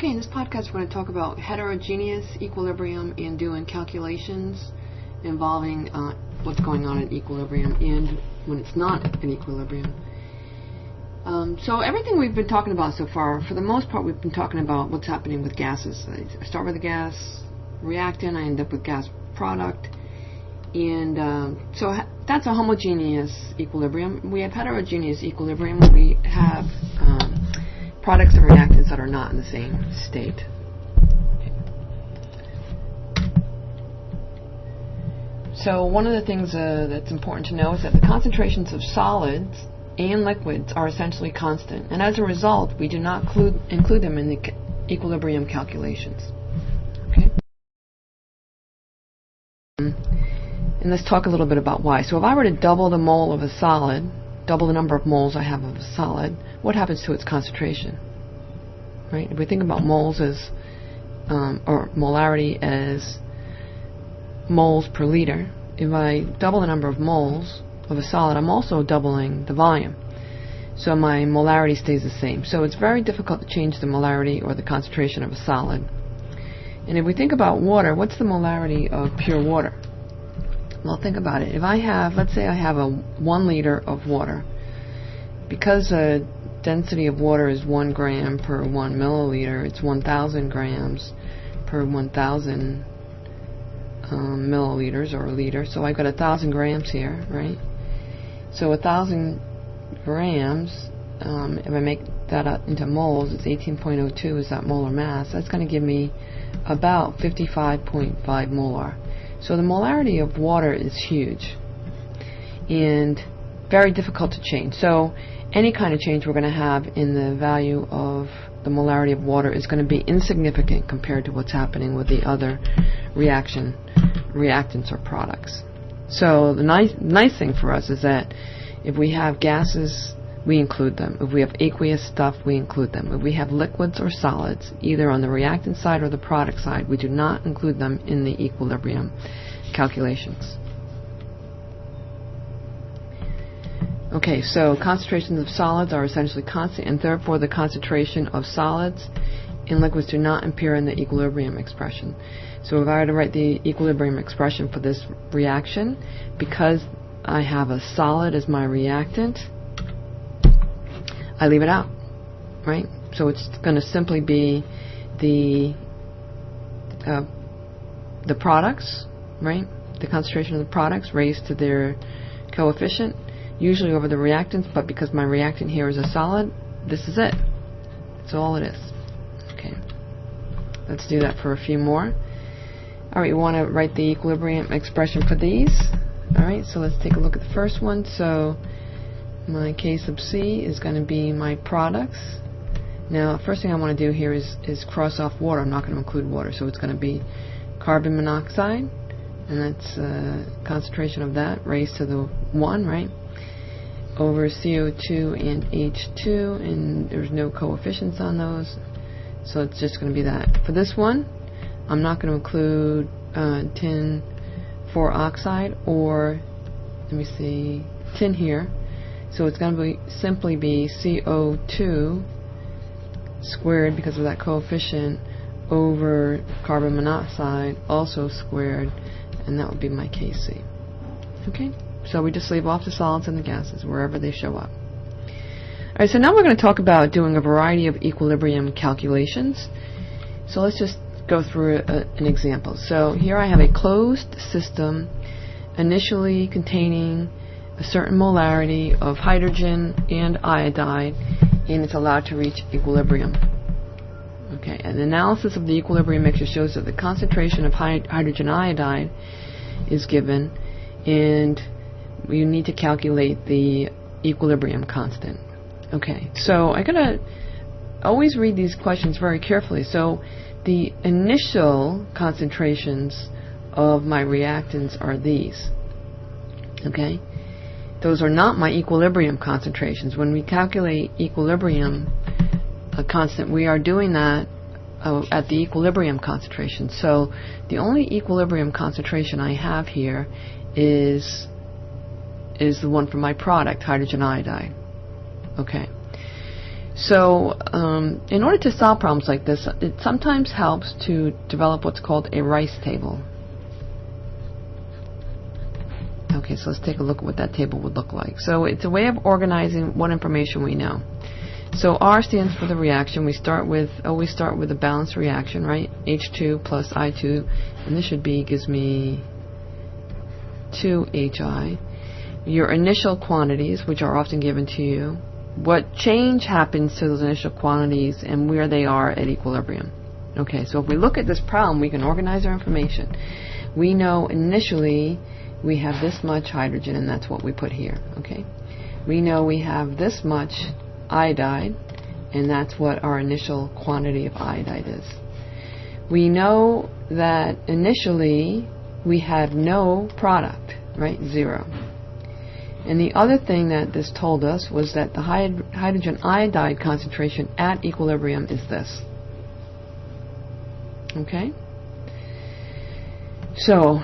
Okay, in this podcast we're going to talk about heterogeneous equilibrium and doing calculations involving what's going on in equilibrium and when it's not in equilibrium. So everything we've been talking about so far, for the most part, we've been talking about what's happening with gases. I start with a gas reactant, I end up with gas product, and so that's a homogeneous equilibrium. We have heterogeneous equilibrium where we have products and reactants that are not in the same state. So one of the things that's important to know is that the concentrations of solids and liquids are essentially constant, and as a result we do not include them in the equilibrium calculations. Okay. And let's talk a little bit about why. So if I were to double the mole of a solid, double the number of moles I have of a solid, what happens to its concentration? Right? If we think about moles as or molarity as moles per liter, if I double the number of moles of a solid, I'm also doubling the volume. So my molarity stays the same. So it's very difficult to change the molarity or the concentration of a solid. And if we think about water, what's the molarity of pure water? Well, think about it. If I have, let's say I have a 1 liter of water, because the density of water is 1 gram per 1 milliliter, it's 1,000 grams per 1,000 milliliters or a liter. So I've got 1,000 grams here, right? So 1,000 grams, if I make that up into moles, it's 18.02 is that molar mass. That's going to give me about 55.5 molar. So the molarity of water is huge and very difficult to change. So any kind of change we're going to have in the value of the molarity of water is going to be insignificant compared to what's happening with the other reactants or products. So the nice thing for us is that if we have gases, we include them. If we have aqueous stuff, we include them. If we have liquids or solids, either on the reactant side or the product side, we do not include them in the equilibrium calculations. Okay, so concentrations of solids are essentially constant, and therefore the concentration of solids in liquids do not appear in the equilibrium expression. So if I were to write the equilibrium expression for this reaction, because I have a solid as my reactant, I leave it out, right? So it's going to simply be the products, right? The concentration of the products raised to their coefficient, usually over the reactants, but because my reactant here is a solid, this is it. That's all it is. Okay. Let's do that for a few more. Alright, you want to write the equilibrium expression for these. Alright, so let's take a look at the first one. So my K sub C is going to be my products. Now, first thing I want to do here is cross off water. I'm not going to include water, so it's going to be carbon monoxide, and that's concentration of that raised to the 1, right? Over CO2 and H2, and there's no coefficients on those, so it's just going to be that. For this one, I'm not going to include tin 4 oxide, or let me see, tin here. So it's going to simply be CO2 squared because of that coefficient over carbon monoxide also squared, and that would be my Kc. Okay, so we just leave off the solids and the gases wherever they show up. Alright, so now we're going to talk about doing a variety of equilibrium calculations. So let's just go through an example. So here I have a closed system initially containing a certain molarity of hydrogen and iodide, and it's allowed to reach equilibrium. Okay, and the analysis of the equilibrium mixture shows that the concentration of hydrogen iodide is given, and we need to calculate the equilibrium constant. Okay, so I'm going to always read these questions very carefully. So the initial concentrations of my reactants are these. Okay, those are not my equilibrium concentrations. When we calculate equilibrium constant, we are doing that at the equilibrium concentration. So the only equilibrium concentration I have here is the one for my product, hydrogen iodide. Okay. So in order to solve problems like this, it sometimes helps to develop what's called a Rice table. Okay, so let's take a look at what that table would look like. So it's a way of organizing what information we know. So R stands for the reaction. We always start with a balanced reaction, right? H2 plus I2, and this gives me 2HI. Your initial quantities, which are often given to you, what change happens to those initial quantities and where they are at equilibrium. Okay, so if we look at this problem, we can organize our information. We know initially we have this much hydrogen, and that's what we put here. Okay, we know we have this much iodide, and that's what our initial quantity of iodide is. We know that initially we had no product, right? 0. And the other thing that this told us was that the hydrogen iodide concentration at equilibrium is this. Okay? So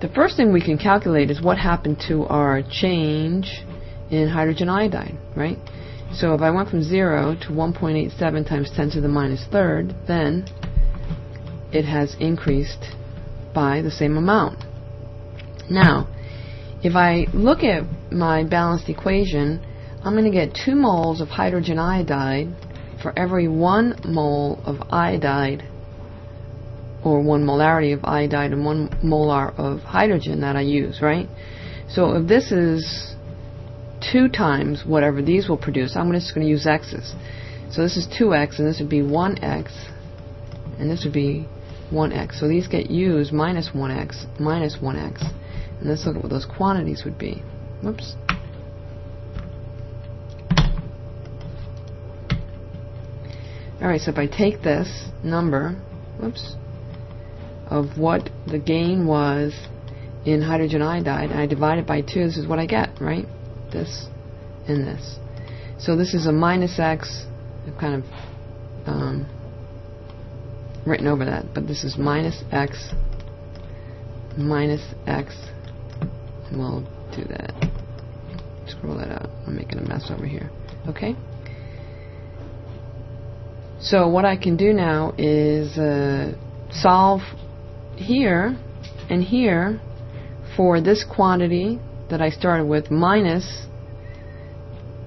the first thing we can calculate is what happened to our change in hydrogen iodide, right? So if I went from 0 to 1.87 times 10 to the minus third, then it has increased by the same amount. Now, if I look at my balanced equation, I'm going to get 2 moles of hydrogen iodide for every 1 mole of iodide, or 1 molarity of iodide and 1 molar of hydrogen that I use, right? So if this is 2 times whatever these will produce, I'm just going to use x's. So this is 2x, and this would be 1x, and this would be 1x. So these get used minus 1x, minus 1x. And let's look at what those quantities would be. Whoops. Alright, so if I take this number, whoops, of what the gain was in hydrogen iodide, and I divide it by 2, this is what I get, right? This and this. So this is a minus x. I've kind of written over that, but this is minus x, and we'll do that. Scroll that out. I'm making a mess over here. Okay? So what I can do now is solve here and here for this quantity that I started with minus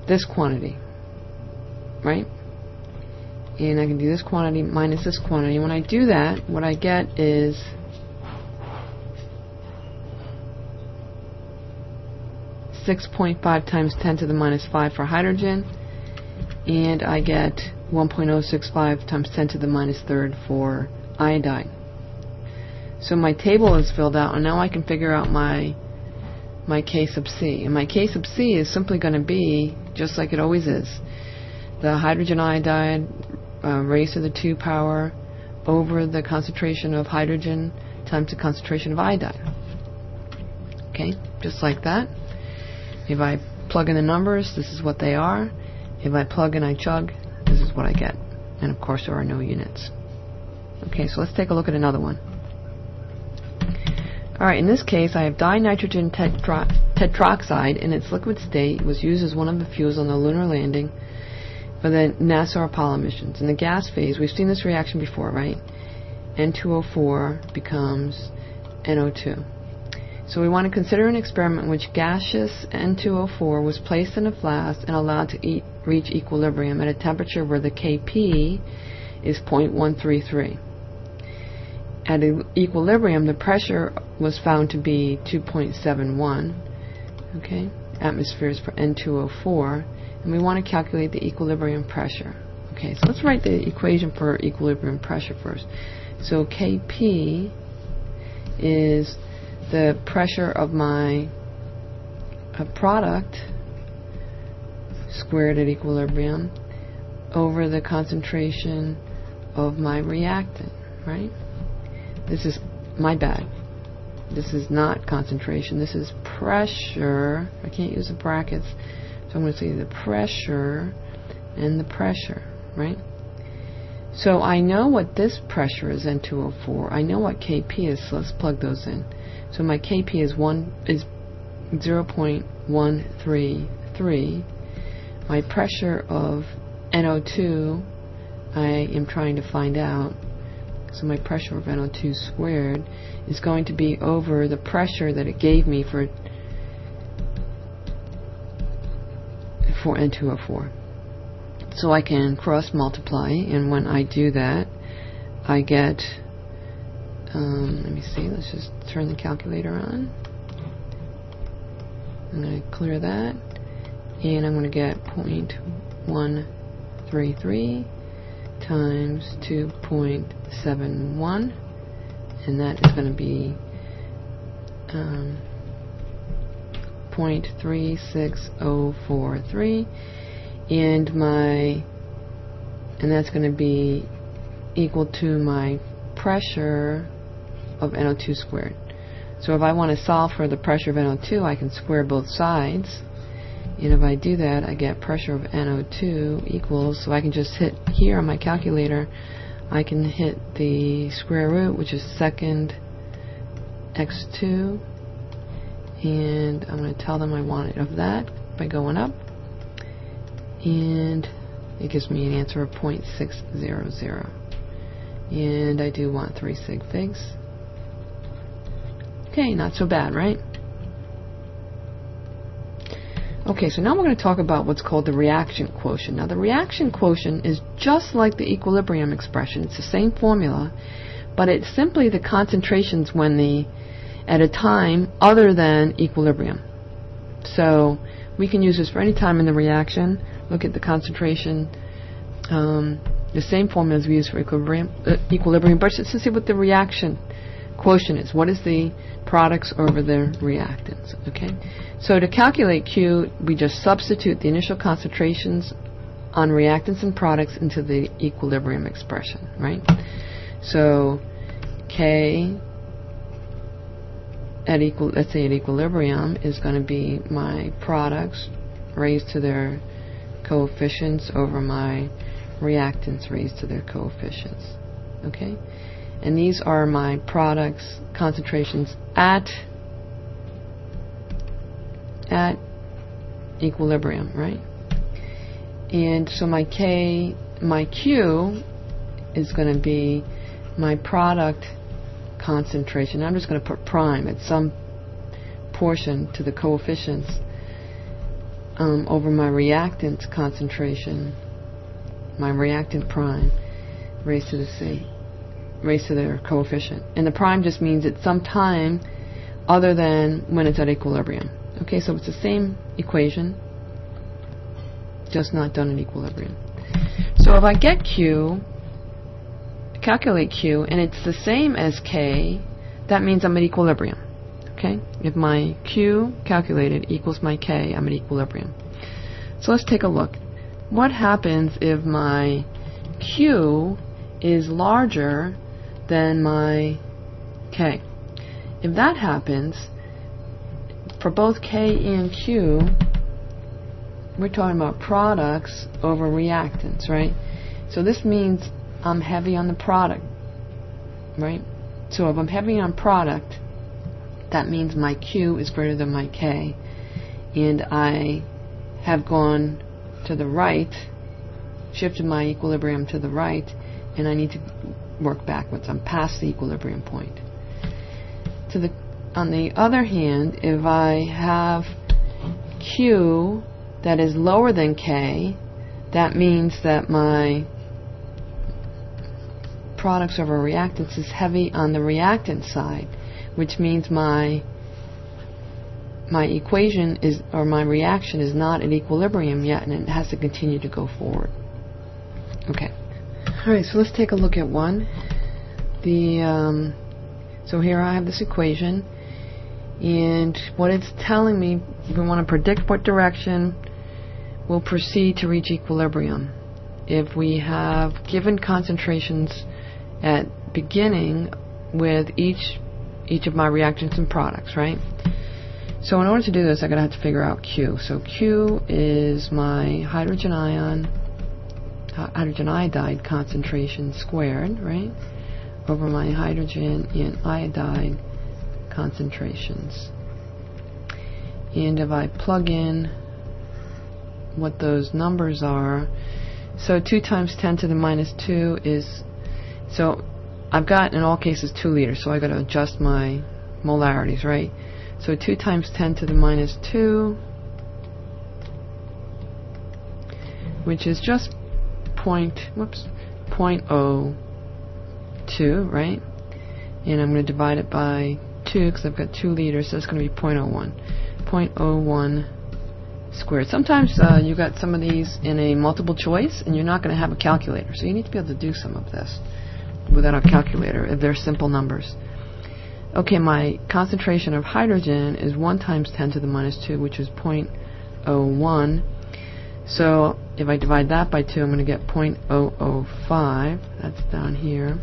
this quantity, right? And I can do this quantity minus this quantity. When I do that, what I get is 6.5 times 10 to the minus 5 for hydrogen, and I get 1.065 times 10 to the minus third for iodide. So my table is filled out, and now I can figure out my K sub C. And my K sub C is simply going to be, just like it always is, the hydrogen iodide raised to the 2 power over the concentration of hydrogen times the concentration of iodide. Okay, just like that. If I plug in the numbers, this is what they are. If I plug in I chug, this is what I get. And of course there are no units. Okay, so let's take a look at another one. Alright, in this case I have dinitrogen tetroxide in its liquid state. It was used as one of the fuels on the lunar landing for the NASA Apollo missions. In the gas phase, we've seen this reaction before, right? N2O4 becomes NO2. So we want to consider an experiment in which gaseous N2O4 was placed in a flask and allowed to reach equilibrium at a temperature where the Kp is 0.133. At equilibrium, the pressure was found to be 2.71, okay, atmospheres for N2O4, and we want to calculate the equilibrium pressure. Okay, so let's write the equation for equilibrium pressure first. So Kp is the pressure of my product squared at equilibrium over the concentration of my reactant, right? This is my bad. This is not concentration. This is pressure. I can't use the brackets, so I'm going to say the pressure and the pressure, right? So I know what this pressure is, N2O4. I know what Kp is, so let's plug those in. So my Kp is 0.133. My pressure of NO2 I am trying to find out. So my pressure of NO2 squared is going to be over the pressure that it gave me for N2O4. So I can cross multiply, and when I do that, I get, let me see, let's just turn the calculator on. I'm going to clear that, and I'm going to get 0.133 times 2.71, and that is going to be 0.36043, and that's going to be equal to my pressure of NO2 squared. So if I want to solve for the pressure of NO2, I can square both sides, and if I do that, I get pressure of NO2 equals, so I can just hit here on my calculator, I can hit the square root, which is second x2, and I'm going to tell them I want it of that by going up, and it gives me an answer of 0.600, and I do want 3 sig figs. Okay, not so bad, right? Okay, so now we're going to talk about what's called the reaction quotient. Now the reaction quotient is just like the equilibrium expression. It's the same formula, but it's simply the concentrations at a time other than equilibrium. So we can use this for any time in the reaction. Look at the concentration, the same formula as we use for equilibrium, but just to see what the reaction quotient is. What is the products over the reactants? Okay, so to calculate Q, we just substitute the initial concentrations on reactants and products into the equilibrium expression, right? So K at let's say at equilibrium is going to be my products raised to their coefficients over my reactants raised to their coefficients. Okay, and these are my products concentrations at equilibrium, right? And so my Q is going to be my product concentration. I'm just going to put prime at some portion to the coefficients over my reactant concentration, my reactant prime raised to the C, raised to their coefficient. And the prime just means at some time other than when it's at equilibrium. Okay, so it's the same equation, just not done at equilibrium. So if I get Q, calculate Q, and it's the same as K, that means I'm at equilibrium. Okay, if my Q calculated equals my K, I'm at equilibrium. So let's take a look. What happens if my Q is larger than my K? If that happens, for both K and Q, we're talking about products over reactants, right? So this means I'm heavy on the product, right? So if I'm heavy on product, that means my Q is greater than my K, and I have gone to the right, shifted my equilibrium to the right, and I need to work backwards. I'm past the equilibrium point. On the other hand, if I have Q that is lower than K, that means that my products over reactants is heavy on the reactant side, which means my equation is, or my reaction is not at equilibrium yet, and it has to continue to go forward. Okay. Alright, so let's take a look at one. So here I have this equation, and what it's telling me, we want to predict what direction we'll proceed to reach equilibrium. If we have given concentrations at beginning with each of my reactants and products, right? So in order to do this, I'm going to have to figure out Q. So Q is my hydrogen iodide concentration squared, right, over my hydrogen and iodide concentrations. And if I plug in what those numbers are, So 2 times 10 to the minus 2 is, so I've got in all cases 2 liters, so I've got to adjust my molarities, right? So 2 times 10 to the minus 2, which is just 0.02, right? And I'm going to divide it by 2 because I've got 2 liters, so it's going to be 0.01. 0.01 squared. Sometimes you got some of these in a multiple choice, and you're not going to have a calculator, so you need to be able to do some of this without a calculator if they're simple numbers. Okay, my concentration of hydrogen is 1 times 10 to the minus 2, which is 0.01. So if I divide that by 2, I'm going to get 0.005. That's down here.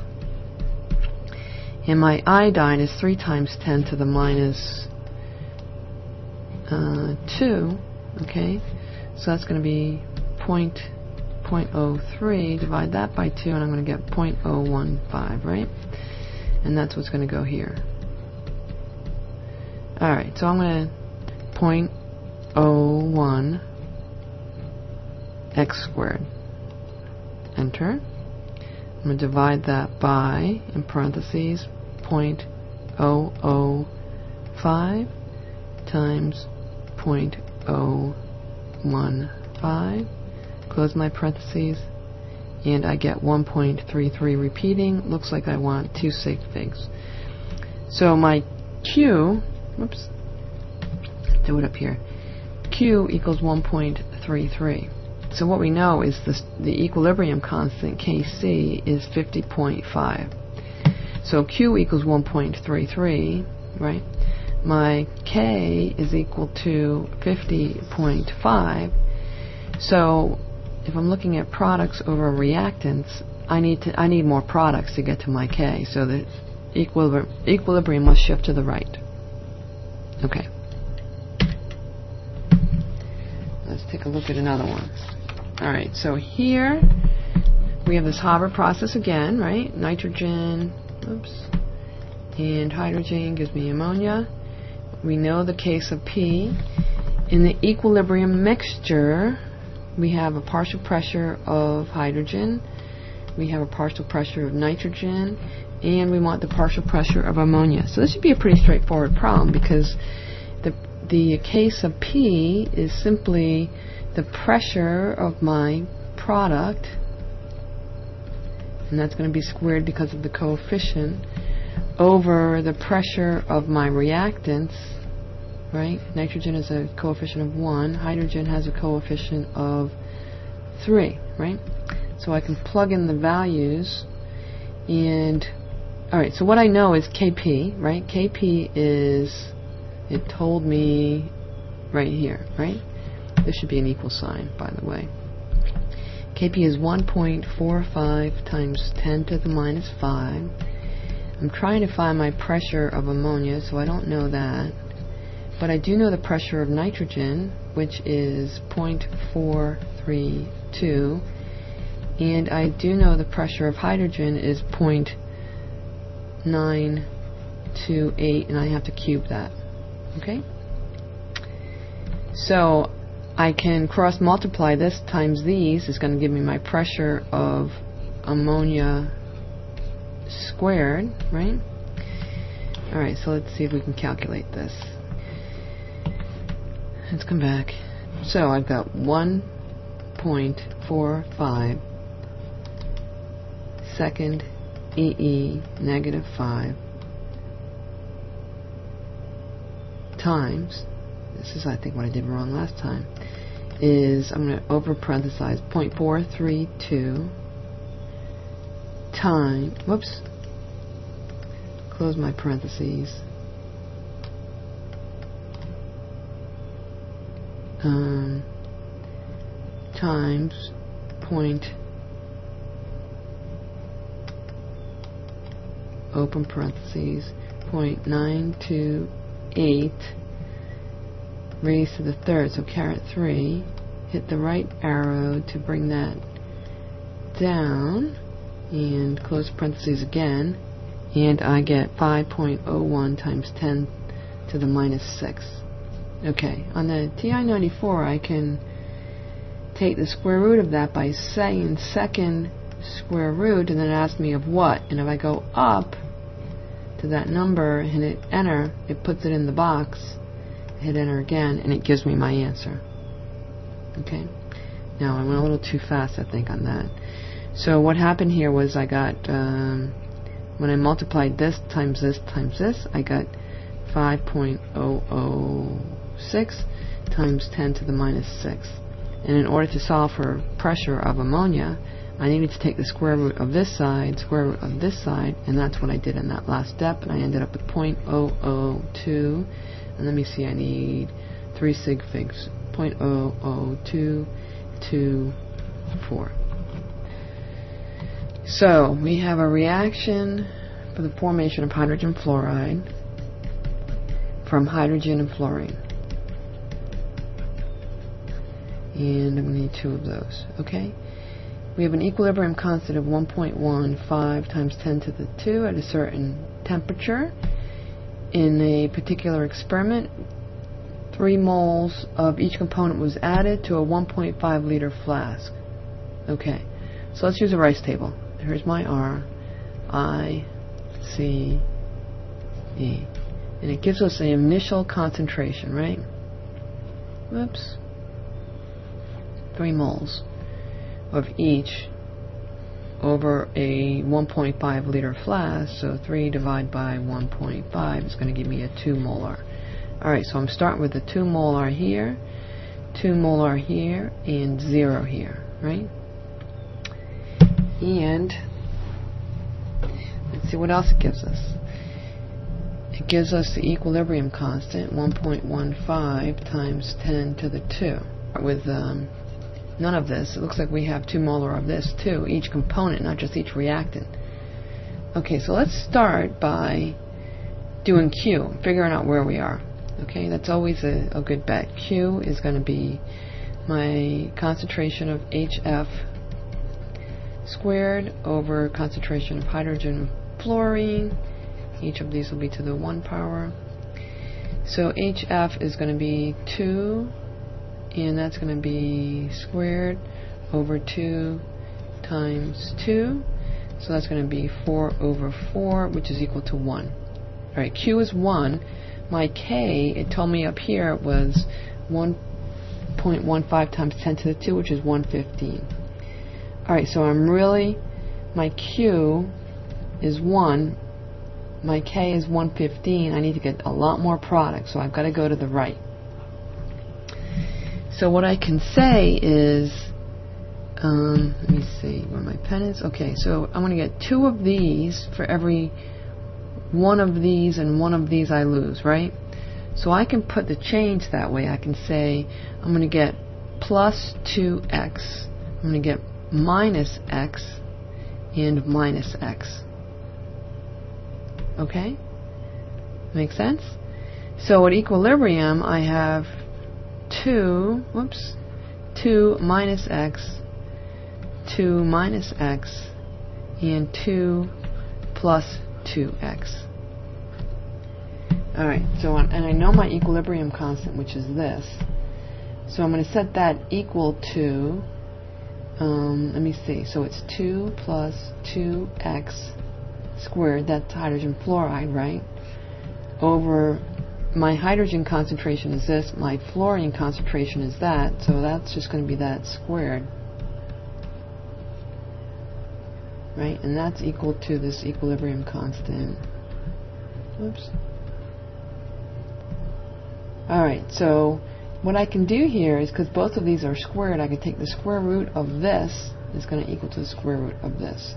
And my iodine is 3 times 10 to the minus 2. Okay, so that's going to be 0.03. Divide that by 2, and I'm going to get 0.015, right? And that's what's going to go here. Alright, so I'm going to 0.01 x squared. Enter. I'm going to divide that by, in parentheses, 0.005 times 0.015. Close my parentheses, and I get 1.33 repeating. Looks like I want 2 sig figs. So my Q, whoops, do it up here. Q equals 1.33. So what we know is the equilibrium constant, Kc, is 50.5. So Q equals 1.33, right? My K is equal to 50.5. So if I'm looking at products over reactants, I need more products to get to my K. So the equilibrium must shift to the right. Okay. Let's take a look at another one. Alright, so here we have this Haber process again, right? Nitrogen, oops, and hydrogen gives me ammonia. We know the case of P. In the equilibrium mixture, we have a partial pressure of hydrogen, we have a partial pressure of nitrogen, and we want the partial pressure of ammonia. So this should be a pretty straightforward problem, because the case of P is simply the pressure of my product, and that's going to be squared because of the coefficient, over the pressure of my reactants, right? Nitrogen has a coefficient of 1, hydrogen has a coefficient of 3, right? So I can plug in the values, and alright, so what I know is Kp, right? Kp is, it told me right here, right? This should be an equal sign, by the way. Kp is 1.45 times 10 to the minus 5. I'm trying to find my pressure of ammonia, so I don't know that. But I do know the pressure of nitrogen, which is 0.432. And I do know the pressure of hydrogen is 0.928, and I have to cube that. Okay? So I can cross multiply this times these. Is going to give me my pressure of ammonia squared, right? Alright, so let's see if we can calculate this. Let's come back. So I've got 1.45 second EE negative 5 times, this is I think what I did wrong last time, is I'm going to over parenthesize 0.432 time, whoops, close my parentheses, times open parentheses 0.928 raised to the third, so caret 3, hit the right arrow to bring that down, and close parentheses again, and I get 5.01 times 10 to the minus 6. Okay, on the TI-94 I can take the square root of that by saying second square root, and then it asks me of what. And if I go up to that number and hit enter, it puts it in the box. Hit enter again, and it gives me my answer. Okay. Now I went a little too fast, I think, on that. So what happened here was I got when I multiplied this times this times this, I got 5.006 times 10 to the minus 6. And in order to solve for pressure of ammonia, I needed to take the square root of this side, square root of this side, and that's what I did in that last step, and I ended up with 0.002. And let me see, I need 3 sig figs. 0.00224. So we have a reaction for the formation of hydrogen fluoride from hydrogen and fluorine. And I'm going to need 2 of those. Okay? We have an equilibrium constant of 1.15 times 10 to the 2 at a certain temperature. In a particular experiment, 3 moles of each component was added to a 1.5 liter flask. Okay, so let's use a rice table. Here's my R, I, C, E. And it gives us the initial concentration, right? Whoops. 3 moles of each over a 1.5 liter flask, so 3 divided by 1.5 is going to give me a 2 molar. Alright, so I'm starting with the 2 molar here, 2 molar here, and 0 here, right? And let's see what else it gives us. It gives us the equilibrium constant, 1.15 times 10 to the 2. With none of this, it looks like we have 2 molar of this too, each component, not just each reactant. Okay, so let's start by doing Q, figuring out where we are. Okay, that's always a good bet. Q is going to be my concentration of HF squared over concentration of hydrogen and fluorine. Each of these will be to the 1 power. So HF is going to be 2, and that's going to be squared over 2 times 2. So that's going to be 4 over 4, which is equal to 1. Alright, Q is 1. My K, it told me up here, was 1.15 times 10 to the 2, which is 115. Alright, so my Q is 1, my K is 115. I need to get a lot more product, so I've got to go to the right. So what I can say is, let me see where my pen is. Okay, so I'm going to get 2 of these for every 1 of these and 1 of these I lose, right? So I can put the change that way. I can say I'm going to get plus 2x, I'm going to get minus x, and minus x. Okay? Make sense? So at equilibrium I have 2 minus x, 2 minus x, and 2 plus 2x. Alright, so and I know my equilibrium constant, which is this. So I'm going to set that equal to, let me see, so it's 2 plus 2x squared, that's hydrogen fluoride, right? Over my hydrogen concentration is this, my fluorine concentration is that, so that's just going to be that squared. Right, and that's equal to this equilibrium constant. Whoops. Alright, so what I can do here is, because both of these are squared, I can take the square root of this is going to equal to the square root of this.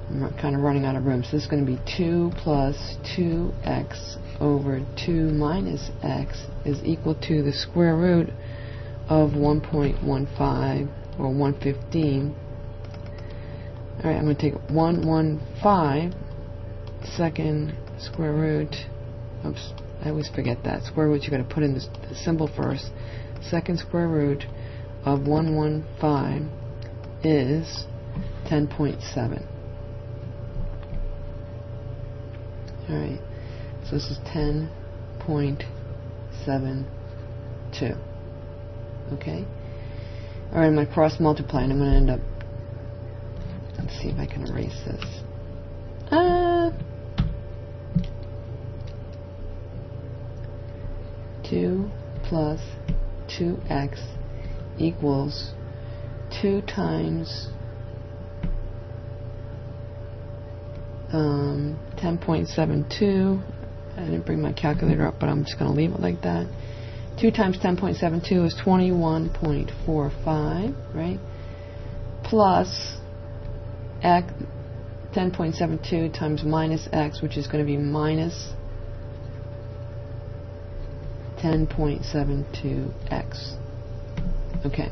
I'm kind of running out of room, so this is going to be 2 plus 2x over 2 minus x is equal to the square root of 1.15 or 115. Alright, I'm going to take 115 second square root. Oops, I always forget that. Square root, you got to put in the symbol first. Second square root of 115 is 10.7. Alright, so this is 10.72. Okay? Alright, I'm going to cross multiply, and I'm going to end up, let's see if I can erase this. 2 plus 2x equals 2 times 10.72. I didn't bring my calculator up, but I'm just going to leave it like that. 2 times 10.72 is 21.45, right? Plus x, 10.72 times minus x, which is going to be minus 10.72x. Okay.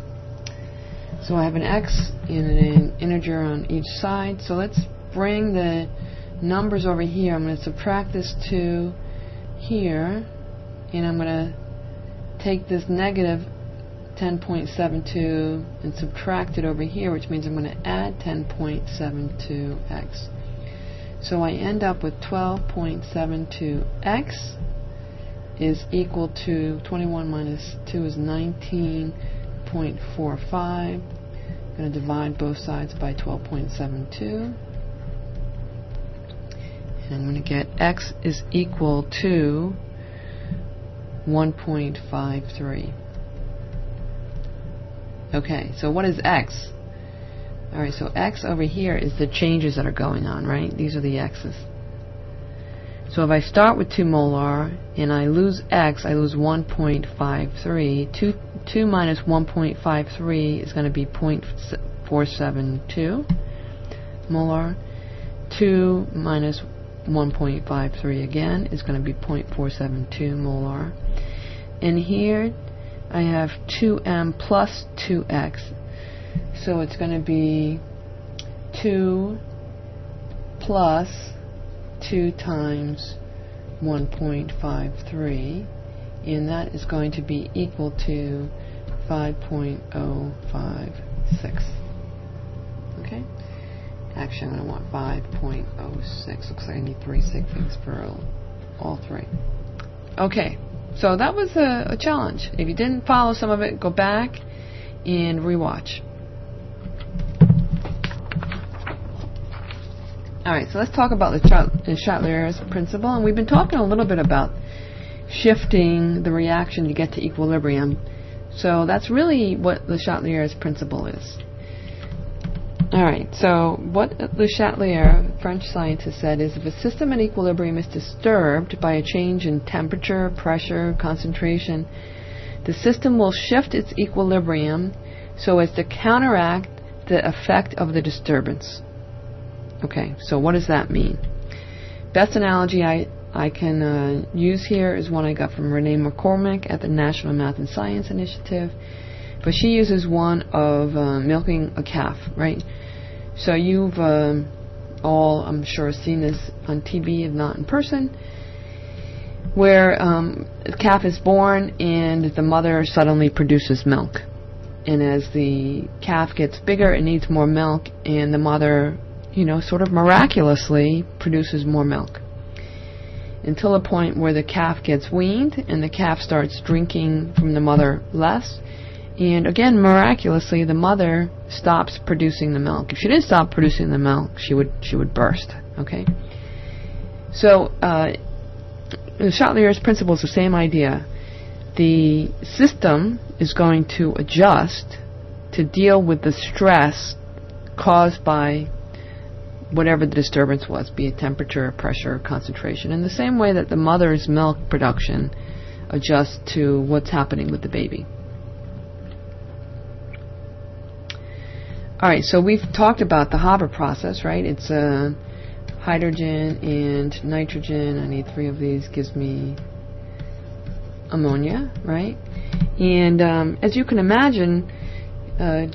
So I have an x and an integer on each side. So let's bring the numbers over here. I'm going to subtract this 2 here, and I'm going to take this negative 10.72 and subtract it over here, which means I'm going to add 10.72x. So I end up with 12.72x is equal to 21 minus 2 is 19.45. I'm going to divide both sides by 12.72. And I'm going to get x is equal to 1.53. Okay, so what is x? Alright, so x over here is the changes that are going on, right? These are the x's. So if I start with 2 molar and I lose x, I lose 1.53. 2 minus 1.53 is going to be 0.472 molar. 2 minus 1.53 again is going to be 0.472 molar. And here I have 2m plus 2x. So it's going to be 2 plus 2 times 1.53, and that is going to be equal to 5.056. Okay? Actually, I'm going to want 5.06. Looks like I need 3 sigmas for all three. Okay, so that was a challenge. If you didn't follow some of it, go back and rewatch. Alright, so let's talk about the Chatelier's principle, and we've been talking a little bit about shifting the reaction to get to equilibrium. So that's really what the Chatelier's principle is. Alright, so what Le Chatelier, French scientist, said is if a system in equilibrium is disturbed by a change in temperature, pressure, concentration, the system will shift its equilibrium so as to counteract the effect of the disturbance. Okay, so what does that mean? Best analogy I can use here is one I got from Renee McCormick at the National Math and Science Initiative, but she uses one of milking a calf, right? So you've all, I'm sure, seen this on TV, if not in person, where the calf is born and the mother suddenly produces milk. And as the calf gets bigger, it needs more milk, and the mother, sort of miraculously produces more milk, until the point where the calf gets weaned and the calf starts drinking from the mother less, and again miraculously the mother stops producing the milk. If she didn't stop producing the milk, she would burst. Okay, so the Chatelier's principle is the same idea. The system is going to adjust to deal with the stress caused by whatever the disturbance was, be it temperature, pressure, concentration, in the same way that the mother's milk production adjusts to what's happening with the baby. Alright, so we've talked about the Haber process, right? It's hydrogen and nitrogen. I need 3 of these, gives me ammonia, right? And as you can imagine,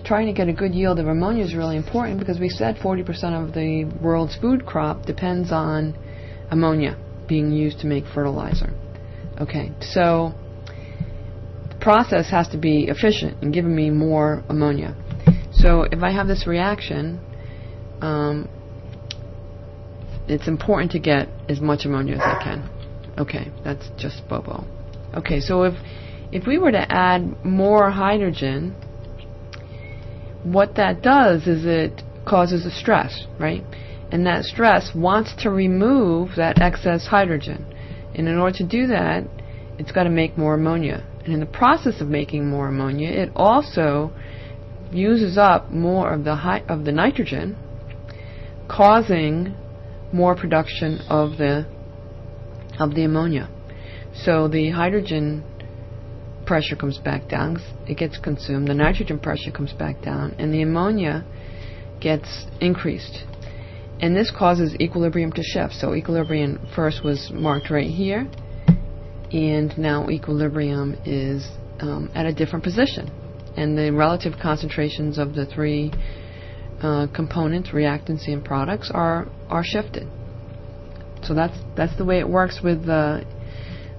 trying to get a good yield of ammonia is really important, because we said 40% of the world's food crop depends on ammonia being used to make fertilizer. Okay, so the process has to be efficient in giving me more ammonia. So if I have this reaction, it's important to get as much ammonia as I can. Okay, that's just Bobo. Okay, so if we were to add more hydrogen, what that does is it causes a stress, right? And that stress wants to remove that excess hydrogen. And in order to do that, it's got to make more ammonia. And in the process of making more ammonia, it also uses up more of the nitrogen, causing more production of the ammonia. So the hydrogen pressure comes back down, it gets consumed, the nitrogen pressure comes back down, and the ammonia gets increased. And this causes equilibrium to shift. So equilibrium first was marked right here, and now equilibrium is at a different position. And the relative concentrations of the three components, reactants and products, are shifted. So that's the way it works with the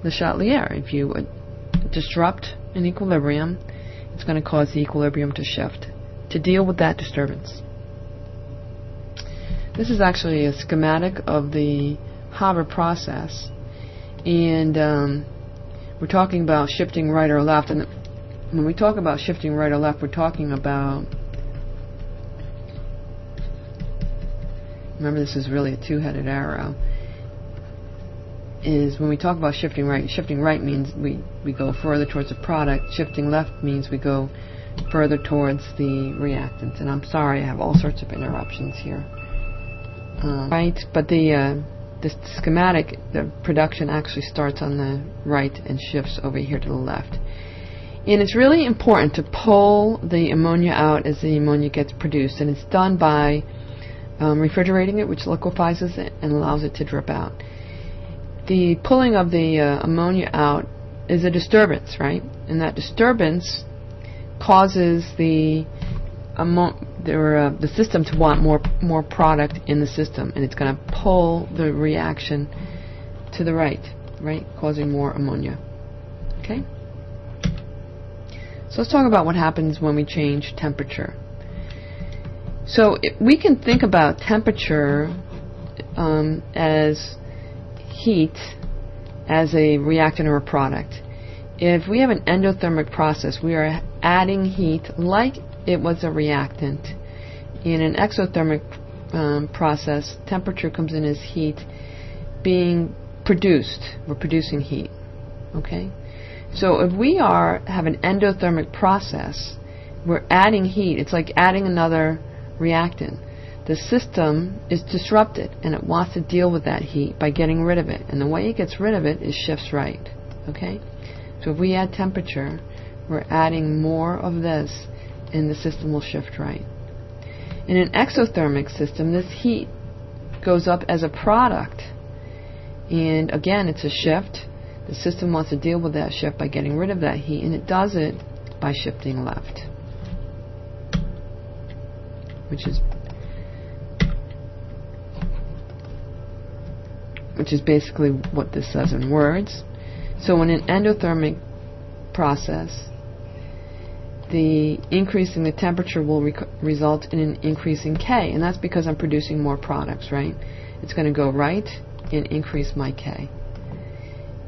Chatelier. If you disrupt an equilibrium, it's going to cause the equilibrium to shift to deal with that disturbance. This is actually a schematic of the Haber process, and we're talking about shifting right or left. And when we talk about shifting right or left, we're talking about, remember this is really a two-headed arrow, is when we talk about shifting right means we go further towards the product. Shifting left means we go further towards the reactant. And I'm sorry, I have all sorts of interruptions here. Right, but the schematic, the production actually starts on the right and shifts over here to the left. And it's really important to pull the ammonia out as the ammonia gets produced, and it's done by refrigerating it, which liquefies it and allows it to drip out. The pulling of the ammonia out is a disturbance, right? And that disturbance causes the system to want more product in the system, and it's going to pull the reaction to the right, causing more ammonia. Okay? So let's talk about what happens when we change temperature. So we can think about temperature as heat as a reactant or a product. If we have an endothermic process, we are adding heat like it was a reactant. In an exothermic process, temperature comes in as heat being produced. We're producing heat. Okay? So if we have an endothermic process, we're adding heat. It's like adding another reactant. The system is disrupted, and it wants to deal with that heat by getting rid of it. And the way it gets rid of it is shifts right. Okay? So if we add temperature, we're adding more of this, and the system will shift right. In an exothermic system, this heat goes up as a product. And again, it's a shift. The system wants to deal with that shift by getting rid of that heat, and it does it by shifting left, which is basically what this says in words. So in an endothermic process, the increase in the temperature will result in an increase in K, and that's because I'm producing more products, right? It's going to go right and increase my K.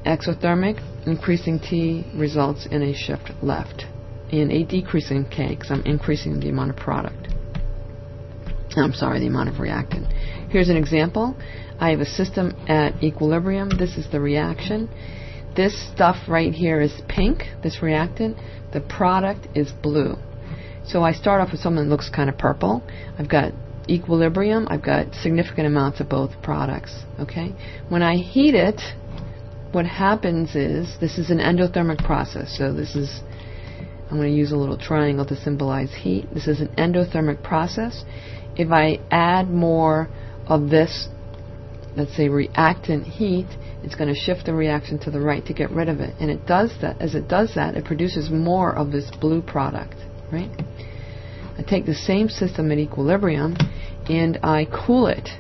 Exothermic, increasing T results in a shift left, and a decrease in K because I'm increasing the amount of product. The amount of reactant. Here's an example. I have a system at equilibrium. This is the reaction. This stuff right here is pink, this reactant. The product is blue. So I start off with something that looks kind of purple. I've got equilibrium. I've got significant amounts of both products. Okay. When I heat it, what happens is, this is an endothermic process. So this is, I'm going to use a little triangle to symbolize heat. This is an endothermic process. If I add more of this, let's say reactant heat, it's going to shift the reaction to the right to get rid of it. And it does that. As it does that, it produces more of this blue product, right? I take the same system at equilibrium and I cool it,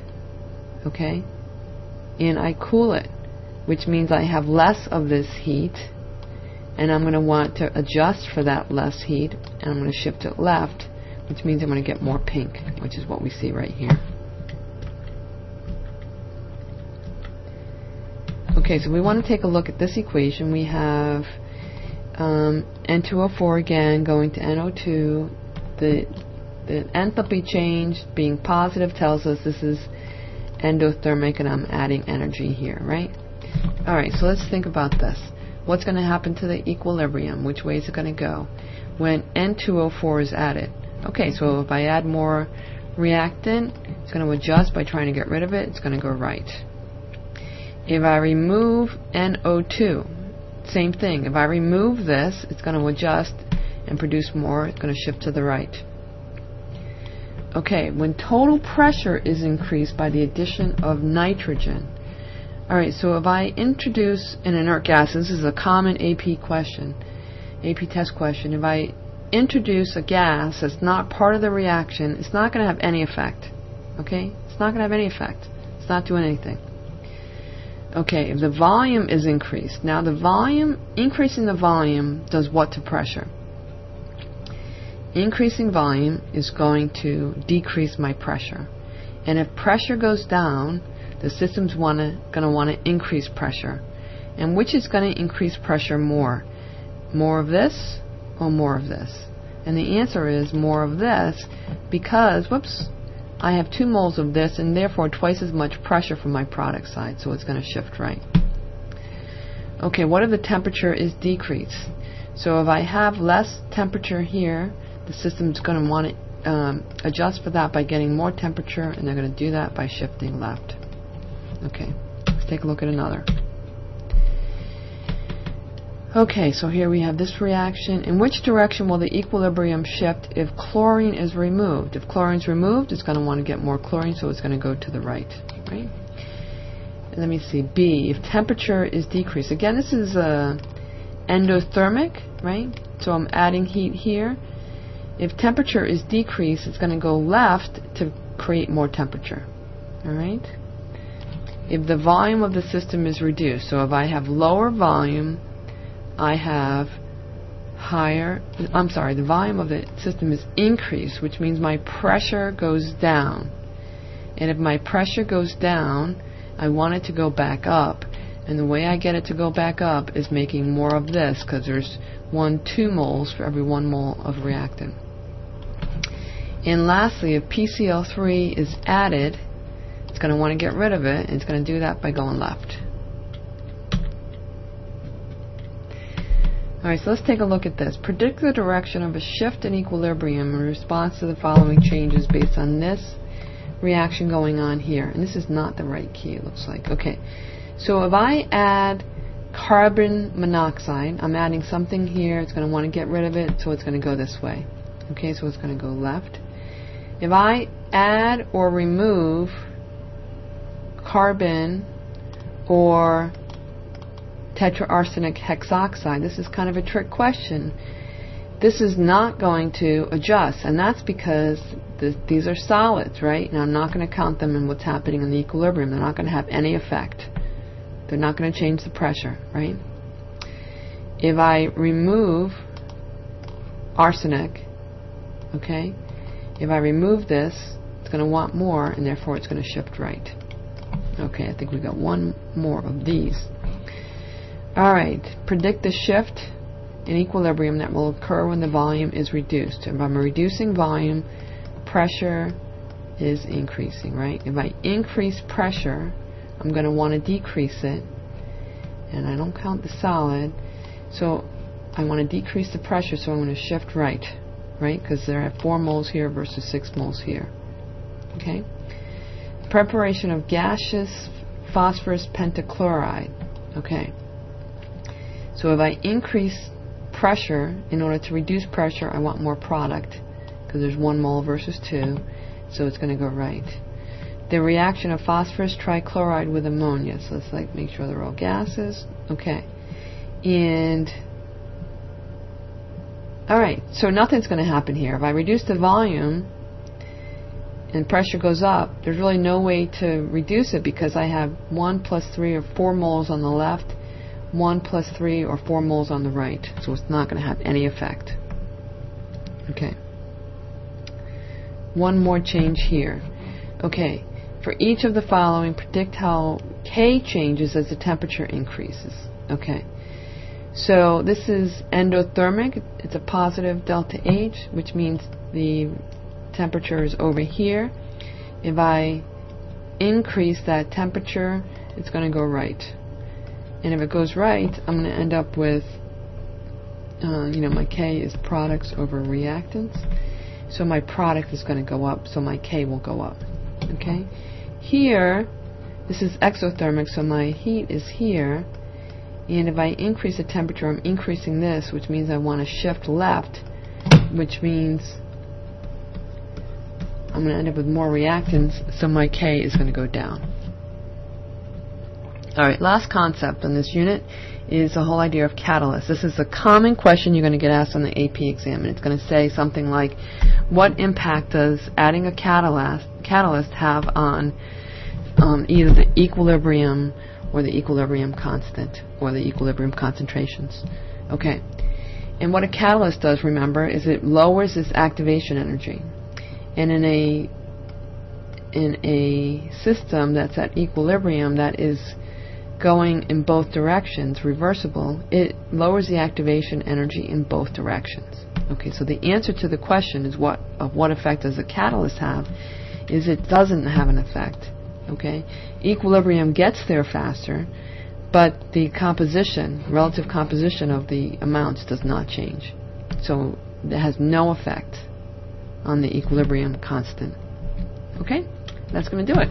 okay? And I cool it, which means I have less of this heat, and I'm going to want to adjust for that less heat, and I'm going to shift it left, which means I'm going to get more pink, which is what we see right here. Okay, so we want to take a look at this equation. We have N2O4 again going to NO2. The The enthalpy change being positive tells us this is endothermic and I'm adding energy here, right? Alright, so let's think about this. What's going to happen to the equilibrium? Which way is it going to go when N2O4 is added? Okay, so if I add more reactant, it's going to adjust by trying to get rid of it. It's going to go right. If I remove NO2, same thing. If I remove this, it's going to adjust and produce more. It's going to shift to the right. Okay, when total pressure is increased by the addition of nitrogen. Alright, so if I introduce an inert gas, this is a common AP question, AP test question. If I introduce a gas that's not part of the reaction, it's not going to have any effect. Okay? It's not going to have any effect. It's not doing anything. Okay, if the volume is increased. Now the volume, increasing the volume does what to pressure? Increasing volume is going to decrease my pressure. And if pressure goes down, the system's going to want to increase pressure. And which is going to increase pressure more? More of this or more of this? And the answer is more of this because, whoops, I have 2 moles of this and therefore twice as much pressure from my product side, so it's going to shift right. Okay, what if the temperature is decreased? So if I have less temperature here, the system's going to want to adjust for that by getting more temperature, and they're going to do that by shifting left. Okay, let's take a look at another. Okay, so here we have this reaction. In which direction will the equilibrium shift if chlorine is removed? If chlorine is removed, it's going to want to get more chlorine, so it's going to go to the right. Right? And let me see. B, if temperature is decreased. Again, this is endothermic, right? So I'm adding heat here. If temperature is decreased, it's going to go left to create more temperature. All right? If the volume of the system is reduced, so if I have lower volume, I have higher, the volume of the system is increased, which means my pressure goes down. And if my pressure goes down, I want it to go back up. And the way I get it to go back up is making more of this, because there's 2 moles for every 1 mole of reactant. And lastly, if PCl3 is added, it's going to want to get rid of it, and it's going to do that by going left. Alright, so let's take a look at this. Predict the direction of a shift in equilibrium in response to the following changes based on this reaction going on here. And this is not the right key, it looks like. Okay, so if I add carbon monoxide, I'm adding something here, it's going to want to get rid of it, so it's going to go this way. Okay, so it's going to go left. If I add or remove carbon or tetraarsenic hexoxide, this is kind of a trick question. This is not going to adjust, and that's because these are solids, right? And I'm not going to count them in what's happening in the equilibrium. They're not going to have any effect. They're not going to change the pressure, right? If I remove arsenic, okay, if I remove this, it's going to want more, and therefore it's going to shift right. Okay, I think we got 1 more of these. Alright, predict the shift in equilibrium that will occur when the volume is reduced. If I'm reducing volume, pressure is increasing, right? If I increase pressure, I'm going to want to decrease it, and I don't count the solid, so I want to decrease the pressure, so I'm going to shift right, because there are 4 moles here versus 6 moles here. Okay? Preparation of gaseous phosphorus pentachloride. Okay. So if I increase pressure, in order to reduce pressure, I want more product, because there's 1 mole versus 2, so it's going to go right. The reaction of phosphorus trichloride with ammonia. So let's make sure they're all gases. Okay. And alright, so nothing's going to happen here. If I reduce the volume and pressure goes up, there's really no way to reduce it, because I have 1 plus 3 or 4 moles on the left, 1 plus 3 or 4 moles on the right, so it's not going to have any effect. Okay. 1 more change here. Okay, for each of the following, predict how K changes as the temperature increases. Okay, so this is endothermic. It's a positive delta H, which means the temperature is over here. If I increase that temperature, it's going to go right. And if it goes right, I'm going to end up with, my K is products over reactants. So my product is going to go up, so my K will go up. Okay? Here, this is exothermic, so my heat is here. And if I increase the temperature, I'm increasing this, which means I want to shift left, which means I'm going to end up with more reactants, so my K is going to go down. Alright, last concept on this unit is the whole idea of catalyst. This is a common question you're going to get asked on the AP exam, and it's going to say something like, what impact does adding a catalyst have on either the equilibrium or the equilibrium constant or the equilibrium concentrations? Okay, and what a catalyst does, remember, is it lowers its activation energy. And in a system that's at equilibrium, that is going in both directions, reversible, it lowers the activation energy in both directions. Okay, so the answer to the question is what effect does a catalyst have, is it doesn't have an effect. Okay, equilibrium gets there faster, but the composition, relative composition of the amounts does not change. So it has no effect on the equilibrium constant. Okay, that's going to do it.